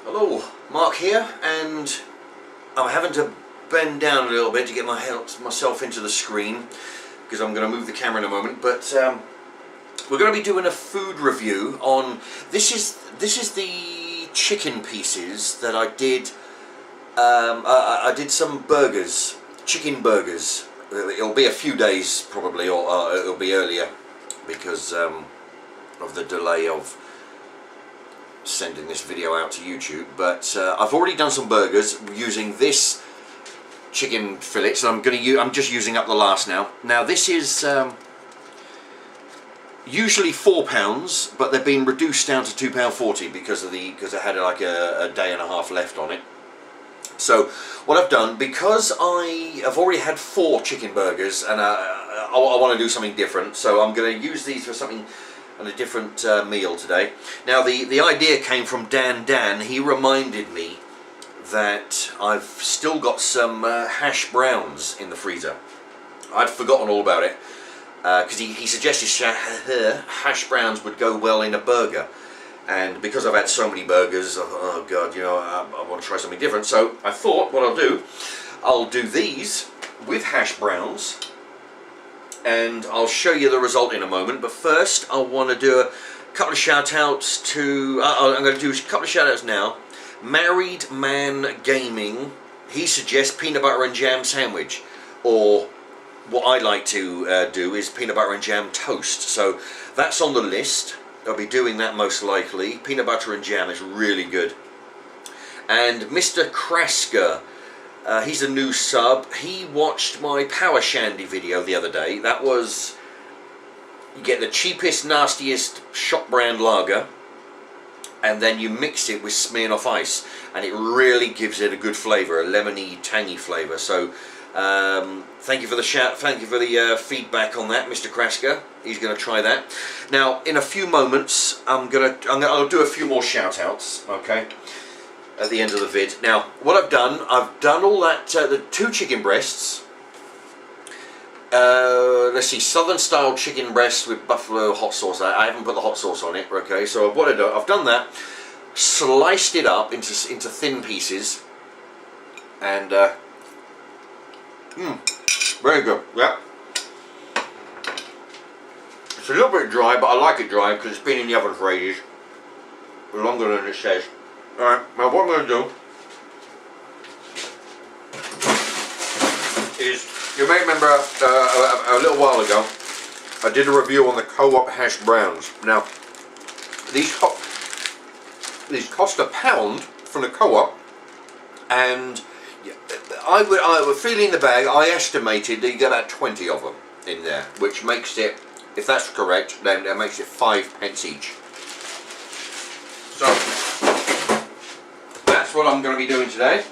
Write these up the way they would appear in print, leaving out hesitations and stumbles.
Hello, Mark here, and I'm having to bend down a little bit to get myself into the screen because I'm going to move the camera in a moment. But we're going to be doing a food review on this is the chicken pieces that I did. I did some burgers, chicken burgers. It'll be a few days probably, or it'll be earlier because of the delay of sending this video out to YouTube. But I've already done some burgers using this chicken fillets, and I'm just using up the last now. Now this is usually £4, but they've been reduced down to £2.40 because I had like a day and a half left on it. So what I've done, because I've already had 4 chicken burgers, and I want to do something different, so I'm going to use these for something on a different meal today. Now the idea came from Dan. He reminded me that I've still got some hash browns in the freezer. I'd forgotten all about it because he suggested hash browns would go well in a burger. And because I've had so many burgers, oh god, you know, I want to try something different. So I thought what I'll do these with hash browns, and I'll show you the result in a moment. But first I want to do a couple of shout outs to, I'm going to do a couple of shout outs now. Married Man Gaming, he suggests peanut butter and jam sandwich, or what I like to do is peanut butter and jam toast. So that's on the list. I'll be doing that most likely. Peanut butter and jam is really good. And Mr. Krasker, he's a new sub. He watched my Power Shandy video the other day. That was, you get the cheapest, nastiest shop brand lager, and then you mix it with Smirnoff Ice, and it really gives it a good flavour, a lemony, tangy flavour. So thank you for the feedback on that, Mr. Krasker. He's going to try that. Now, in a few moments, I'll do a few more shout outs, okay, at the end of the vid. Now, what I've done all that, the 2 chicken breasts. Let's see, southern style chicken breast with buffalo hot sauce. I haven't put the hot sauce on it, okay, so what I've done that, sliced it up into thin pieces, and very good, yeah. It's a little bit dry, but I like it dry because it's been in the oven for ages, longer than it says. Alright, now what I'm going to do is, you may remember a little while ago I did a review on the Co-op hash browns. Now these cost £1 from the Co-op, and I was feeling the bag. I estimated that you get about 20 of them in there, which makes it, if that's correct, then that makes it 5p each. So that's what I'm going to be doing today.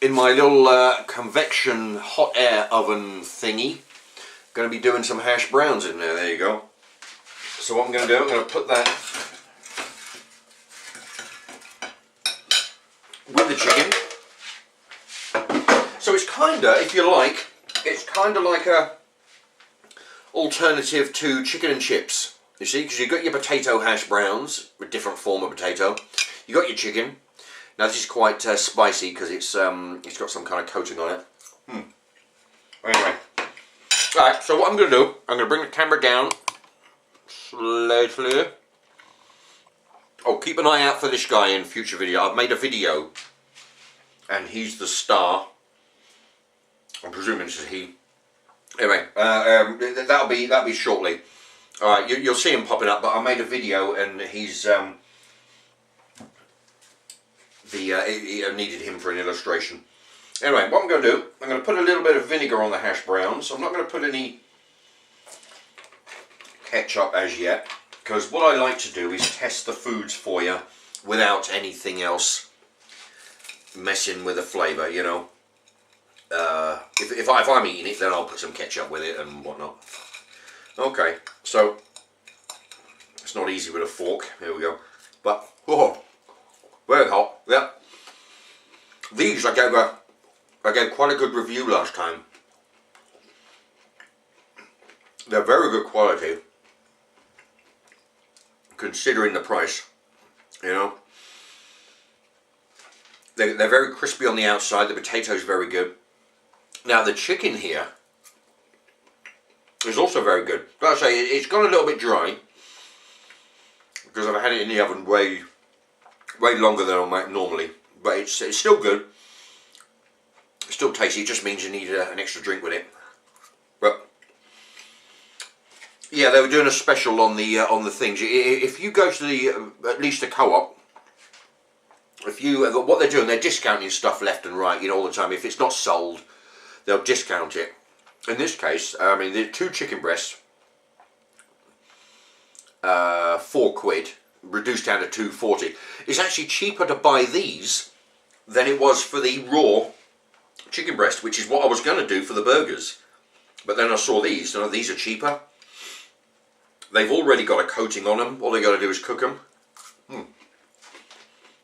In my little convection hot air oven thingy, going to be doing some hash browns in there. There you go. So what I'm going to do, I'm going to put that with the chicken. So it's kinda, if you like, it's kinda like a alternative to chicken and chips. You see, because you've got your potato hash browns, a different form of potato. You got your chicken. Now this is quite spicy because it's got some kind of coating on it. Anyway, right. So what I'm going to do, I'm going to bring the camera down slightly. Oh, keep an eye out for this guy in future video. I've made a video, and he's the star. I'm presuming this is he. Anyway, that'll be shortly. All right, you'll see him popping up. But I made a video, and he's I needed him for an illustration. Anyway, what I'm going to do, I'm going to put a little bit of vinegar on the hash browns. I'm not going to put any ketchup as yet, because what I like to do is test the foods for you without anything else messing with the flavour, you know. If I'm eating it, then I'll put some ketchup with it and whatnot. Okay, so it's not easy with a fork. Here we go. But oh, very hot. Yeah. These I gave quite a good review last time. They're very good quality. considering the price. You know, they're very crispy on the outside. The potato's very good. Now the chicken here is also very good. Like I say, it's gone a little bit dry because I've had it in the oven way longer than I might normally. But it's still good. It's still tasty. It just means you need an extra drink with it. But yeah, they were doing a special on the things. If you go to the at least the Co-op, what they're doing, they're discounting stuff left and right. You know, all the time. If it's not sold, they'll discount it. In this case, I mean, the 2 chicken breasts, £4, reduced down to £2.40. It's actually cheaper to buy these than it was for the raw chicken breast, which is what I was going to do for the burgers. But then I saw these, and these are cheaper. They've already got a coating on them. All they got to do is cook them.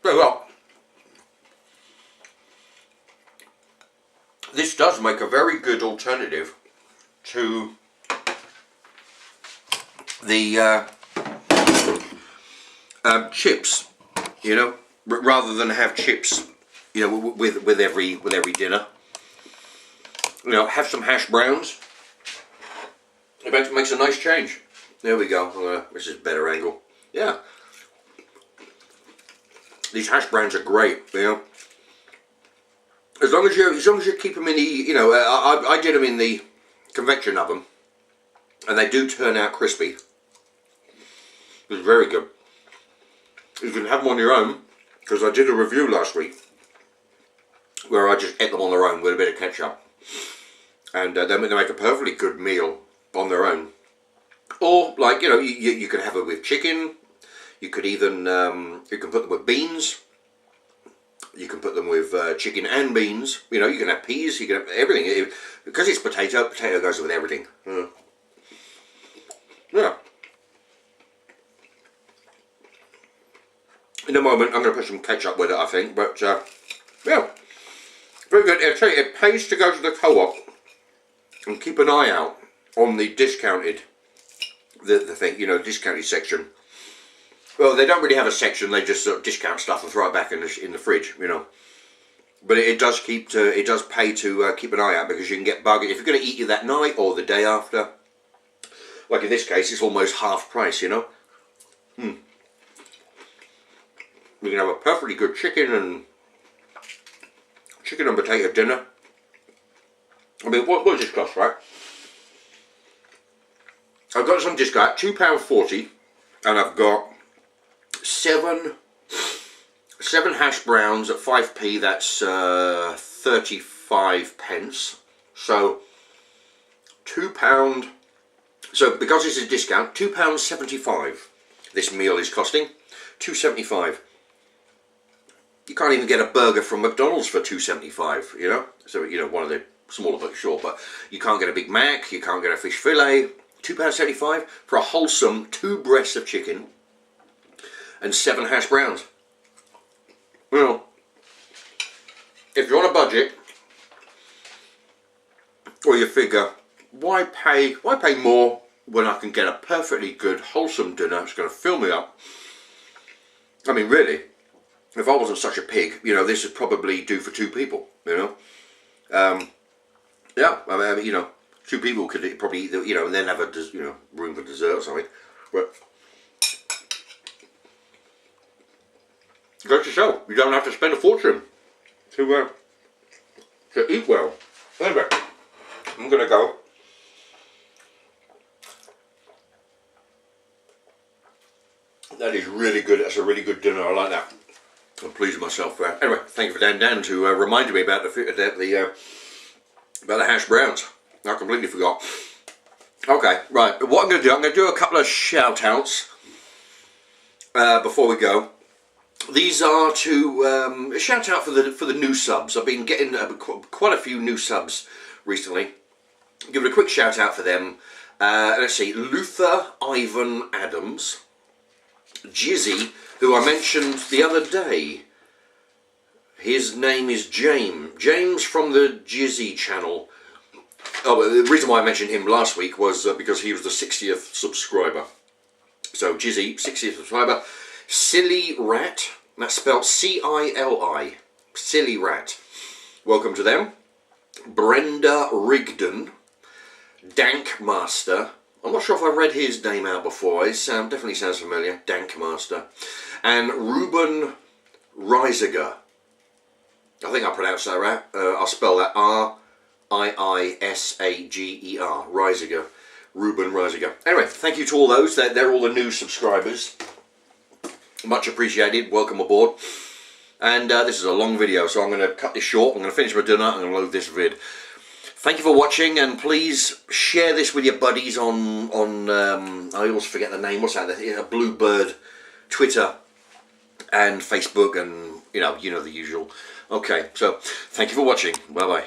Very well. This does make a very good alternative to the chips, you know, rather than have chips, you know, with every dinner. You know, have some hash browns. It makes a nice change. There we go. This is a better angle. Yeah. These hash browns are great, you know. As long as you keep them in the, you know, I did them in the convection oven, and they do turn out crispy. It's very good. You can have them on your own, because I did a review last week where I just ate them on their own with a bit of ketchup, and they make a perfectly good meal on their own. Or, like, you know, you could have it with chicken. You could even you can put them with beans. You can put them with chicken and beans. You know, you can have peas. You can have everything. Because it's potato goes with everything. Yeah. In a moment, I'm going to put some ketchup with it, I think. But yeah, very good. I tell you, it pays to go to the Co-op and keep an eye out on the discounted, the thing, you know, discounted section. Well, they don't really have a section. They just sort of discount stuff and throw it back in the fridge, you know. But it does keep it does pay to keep an eye out, because you can get buggered if you're going to eat it that night or the day after. Like in this case, it's almost half price, you know. You can have a perfectly good chicken and potato dinner. I mean, what does this cost, right? I've got some discount, £2.40, and I've got seven hash browns at 5p. That's 35 pence. So £2. So because this is a discount, £2.75. This meal is costing £2.75. You can't even get a burger from McDonald's for £2.75. You know, so you know, one of the smaller but sure. But you can't get a Big Mac. You can't get a fish fillet. £2.75 for a wholesome 2 breasts of chicken and 7 hash browns. Well, if you're on a budget, or you figure, why pay more when I can get a perfectly good wholesome dinner that's going to fill me up? I mean, really, if I wasn't such a pig, you know, this would probably do for 2 people. You know, yeah, I mean, you know, 2 people could probably eat, you know, and then have a, you know, room for dessert or something. But goes to show, you don't have to spend a fortune to eat well. Anyway, I'm gonna go. That is really good. That's a really good dinner. I like that. I'm pleased with myself. Anyway, thank you for Dan to remind me about the hash browns. I completely forgot. Okay, right. What I'm going to do, a couple of shout outs before we go. These are to a shout out for the new subs. I've been getting quite a few new subs recently. Give it a quick shout out for them. Let's see, Luther Ivan Adams, Jizzy, who I mentioned the other day. His name is James from the Jizzy channel. Oh, the reason why I mentioned him last week was because he was the 60th subscriber. So Jizzy, 60th subscriber. Silly Rat, that's spelled C-I-L-I. Silly Rat. Welcome to them. Brenda Rigdon. Dank Master. I'm not sure if I've read his name out before. It definitely sounds familiar. Dank Master. And Ruben Reisiger. I think I pronounced that right. I'll spell that R-I-I-S-A-G-E-R. Reisiger. Ruben Reisiger. Anyway, thank you to all those. They're all the new subscribers. Much appreciated. Welcome aboard. And this is a long video, so I'm going to cut this short. I'm going to finish my dinner. I'm going to load this vid. Thank you for watching, and please share this with your buddies on I always forget the name. What's that? Bluebird, Twitter, and Facebook, and you know the usual. Okay, so thank you for watching. Bye bye.